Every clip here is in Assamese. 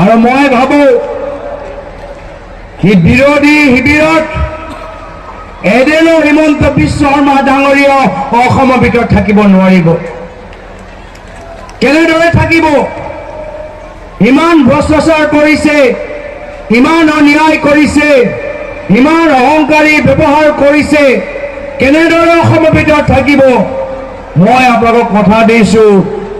আৰু মই ভাবো কি বিৰোধী শিবিৰত এদিনো হিমন্ত বিশ্ব শৰ্মা ডাঙৰীয়া অসমৰ ভিতৰত থাকিব নোৱাৰিব। কেনেদৰে থাকিব? ইমান ভ্ৰষ্টাচাৰ কৰিছে, ইমান অন্যায় কৰিছে, ইমান অহংকাৰী ব্যৱহাৰ কৰিছে, কেনেদৰে অসমৰ ভিতৰত থাকিব? মই আপোনালোকক কথা দিছো,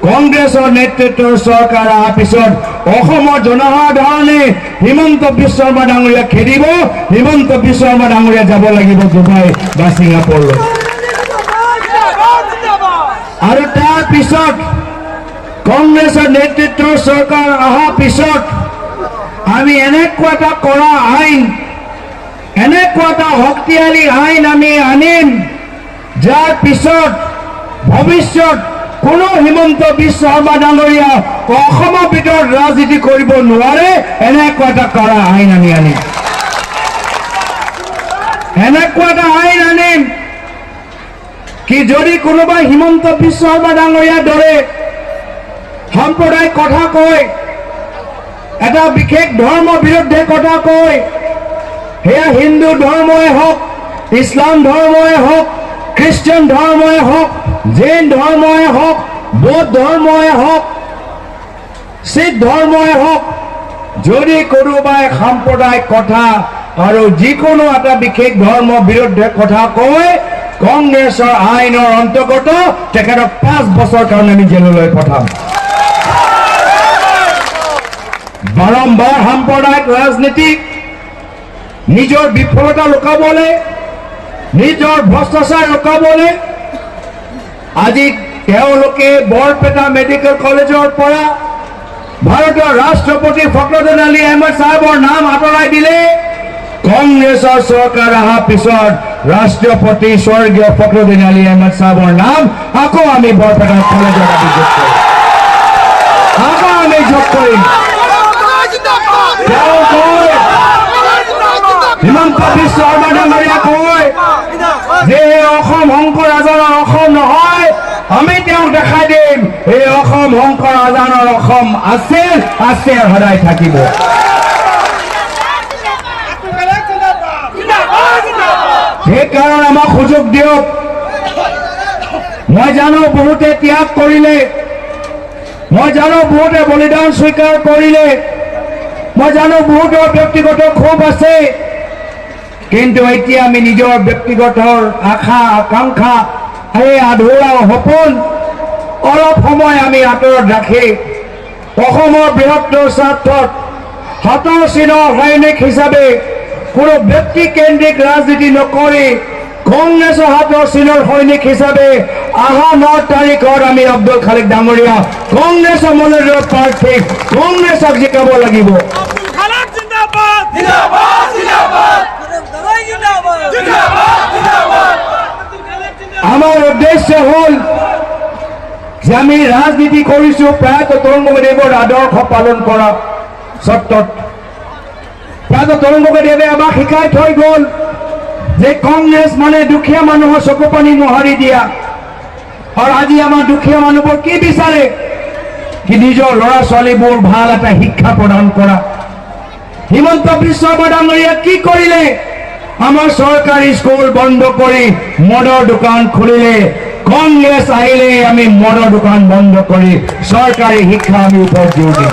কংগ্ৰেছৰ নেতৃত্বৰ চৰকাৰ অহাৰ পিছত অসমৰ জনসাধাৰণে হিমন্ত বিশ্ব শৰ্মা ডাঙৰীয়া খেদিব। হিমন্ত বিশ্ব শৰ্মা ডাঙৰীয়া যাব লাগিব ডুবাই বা ছিংগাপুৰলৈ। আৰু তাৰ পিছত কংগ্ৰেছৰ নেতৃত্বৰ চৰকাৰ অহাৰ পিছত আমি এনেকুৱা এটা কৰা আইন, এনেকুৱা এটা শক্তিশালী আইন আমি আনিম, যাৰ পিছত ভৱিষ্যত কোনো হিমন্ত বিশ্ব শৰ্মা ডাঙৰীয়া অসমৰ ভিতৰত ৰাজনীতি কৰিব নোৱাৰে। এনেকুৱা এটা কৰা আইন আমি আনিম, এনেকুৱা এটা আইন আনিম কি যদি কোনোবাই হিমন্ত বিশ্ব শৰ্মা ডাঙৰীয়াৰ দৰে সাম্প্ৰদায়িক কথা কয়, এটা বিশেষ ধৰ্মৰ বিৰুদ্ধে কথা কয়, সেয়া হিন্দু ধৰ্মই হওক, ইছলাম ধৰ্মই হওক, খ্ৰীষ্টান ধৰ্মই হওক, জৈন ধৰ্মই হওক, বৌদ্ধ ধৰ্মই হওক, শিখ ধৰ্মই হওক, যদি কোনোবাই সাম্প্ৰদায়িক কথা আৰু যিকোনো এটা বিশেষ ধৰ্মৰ বিৰুদ্ধে কথা কয়, কংগ্ৰেছৰ আইনৰ অন্তৰ্গত তেখেতক 5 বছৰ কাৰণে আমি জেললৈ পঠাম। বাৰম্বাৰ সাম্প্ৰদায়িক ৰাজনীতি, নিজৰ বিফলতা লুকাবলৈ, নিজৰ ভ্ৰষ্টাচাৰ লুকাবলৈ আজি তেওঁলোকে বৰপেটা মেডিকেল কলেজৰ পৰা ভাৰতৰ ৰাষ্ট্ৰপতি ফখৰুদ্দিন আলী আহমেদ সাহেবৰ নাম আঁতৰাই দিলে। কংগ্ৰেছৰ চৰকাৰ অহাৰ পিছত ৰাষ্ট্ৰপতি স্বৰ্গীয় ফখৰুদ্দিন আলী আহমেদ সাহেবৰ নাম আকৌ আমি বৰপেটা কলেজত যোগ কৰিম, আকৌ আমি যোগ কৰিম। হিমন্ত বিশ্ব শৰ্মা ডাঙৰীয়া কয় যে অসম শংকৰ আজানৰ অসম নহয়, আমি তেওঁক দেখাই দিম এই অসম শংকৰ আজানৰ অসম আছে, আছে সদায় থাকিব। সেইকাৰণে আমাক সুযোগ দিয়ক। মই জানো বহুতে ত্যাগ কৰিলে, মই জানো বহুতে বলিদান স্বীকাৰ কৰিলে, মই জানো বহুতৰ ব্যক্তিগত ক্ষোভ আছে, কিন্তু এতিয়া আমি নিজৰ ব্যক্তিগত আশা আকাংক্ষা, এই আধৰুৱা সপোন অলপ সময় আমি আঁতৰত ৰাখি অসমৰ বৃহত্তৰ স্বাৰ্থত হাতৰ চিনৰ সৈনিক হিচাপে কোনো ব্যক্তিকেন্দ্ৰিক ৰাজনীতি নকৰি কংগ্ৰেছৰ হাতৰ চিনৰ সৈনিক হিচাপে অহা 9 তাৰিখত আমি আব্দুল খালেক ডাঙৰীয়া কংগ্ৰেছৰ মনোনীত প্ৰাৰ্থী কংগ্ৰেছক জিকাব লাগিব। আমাৰ উদ্দেশ্য হল যে আমি ৰাজনীতি কৰিছো প্ৰায়তঃ তৰুণগদেৱৰ আদৰ্শ পালন কৰা চৰ্তত। প্ৰায়তঃ তৰুণগদেৱে আমাক শিকাই থৈ গল যে কংগ্ৰেছ মানে দুখীয়া মানুহৰ চকু পানী মোহাৰি দিয়া। আৰু আজি আমাৰ দুখীয়া মানুহবোৰ কি বিচাৰে? কি নিজৰ ল'ৰা ছোৱালীবোৰ ভাল এটা শিক্ষা প্ৰদান কৰা। হিমন্ত বিশ্ব শৰ্মা ডাঙৰীয়া কি কৰিলে? আমাৰ চৰকাৰী স্কুল বন্ধ কৰি মদৰ দোকান খুলিলে। কংগ্ৰেছ আহিলে আমি মদৰ দোকান বন্ধ কৰি চৰকাৰী শিক্ষা আমি ওপৰত জোৰ দিম।